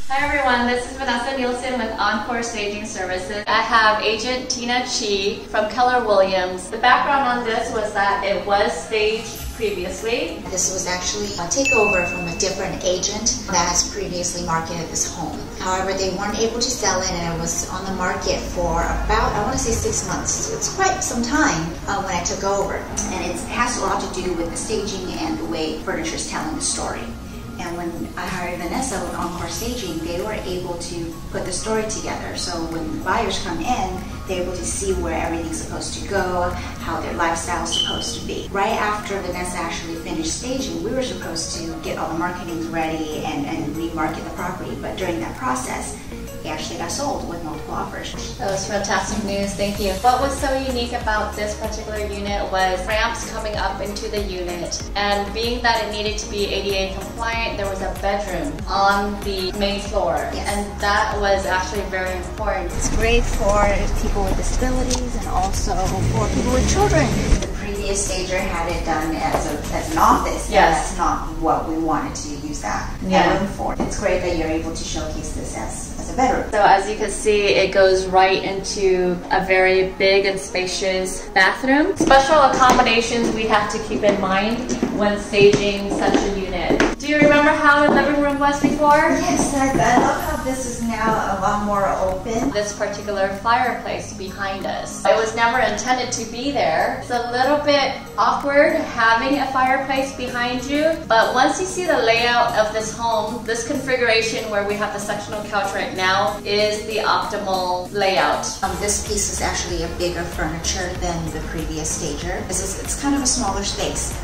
Hi everyone, this is Vanessa Nielsen with Encore Staging Services. I have agent Tina Chi from Keller Williams. The background on this was that it was staged previously. This was actually a takeover from a different agent that has previously marketed this home. However, they weren't able to sell it, and it was on the market for about, I want to say 6 months. So it's quite some time when I took over. And it has a lot to do with the staging and the way furniture is telling the story. And when I hired Vanessa with Encore Staging, they were able to put the story together. So when buyers come in, they're able to see where everything's supposed to go, how their lifestyle is supposed to be. Right after Vanessa actually finished staging, we were supposed to get all the marketing ready and remarket the property. But during that process, it actually got sold with multiple offers. That was fantastic news, thank you. What was so unique about this particular unit was ramps coming up into the unit, and being that it needed to be ADA compliant, there was a bedroom on the main floor. Yes. And that was actually very important. It's great for people with disabilities and also for people with children. The previous stager had it done as an office. Yes. That's not what we wanted to use that room for. It's great that you're able to showcase this as a bedroom. So as you can see, it goes right into a very big and spacious bathroom. Special accommodations we have to keep in mind when staging such a unit. Do you remember how the living room was before? Yes, I love how this is now a lot more open. This particular fireplace behind us, it was never intended to be there. It's a little bit awkward having a fireplace behind you, but once you see the layout of this home, this configuration where we have the sectional couch right now is the optimal layout. This piece is actually a bigger furniture than the previous stager. It's kind of a smaller space.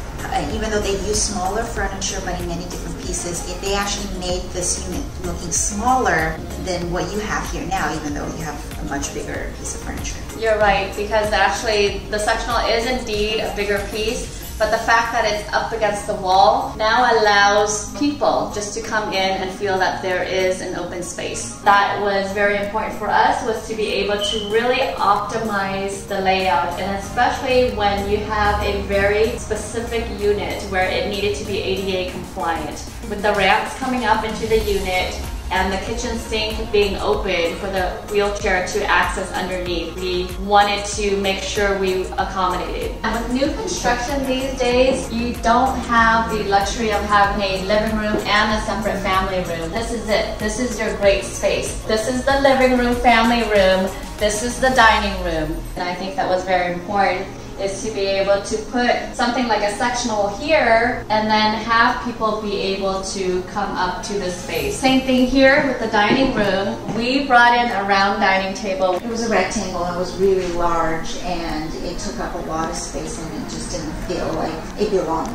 Even though they use smaller furniture but in many different pieces, they actually made this unit looking smaller than what you have here now, even though you have a much bigger piece of furniture. You're right, because actually the sectional is indeed a bigger piece, but the fact that it's up against the wall now allows people just to come in and feel that there is an open space. That was very important for us, was to be able to really optimize the layout, and especially when you have a very specific unit where it needed to be ADA compliant. With the ramps coming up into the unit, and the kitchen sink being open for the wheelchair to access underneath, we wanted to make sure we accommodated. And with new construction these days, you don't have the luxury of having a living room and a separate family room. This is it. This is your great space. This is the living room, family room. This is the dining room. And I think that was very important, is to be able to put something like a sectional here and then have people be able to come up to the space. Same thing here with the dining room. We brought in a round dining table. It was a rectangle, it was really large, and it took up a lot of space, and it just didn't feel like it belonged.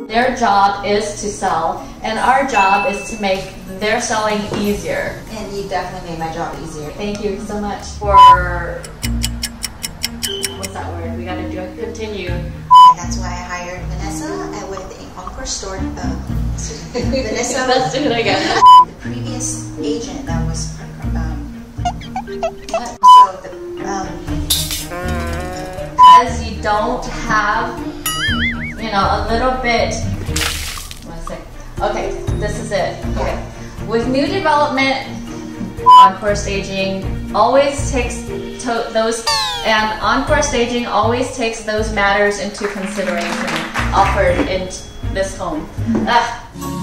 Their job is to sell, and our job is to make their selling easier. And you definitely made my job easier. Thank you so much for, what's that word? We gotta do it, continue. And that's why I hired Vanessa with the Encore store. Vanessa. Let's do it again. The previous agent that was, because you don't have, you know, a little bit, okay, this is it. Okay. With new development, Encore Staging always takes those matters into consideration, offered in this home. Ugh.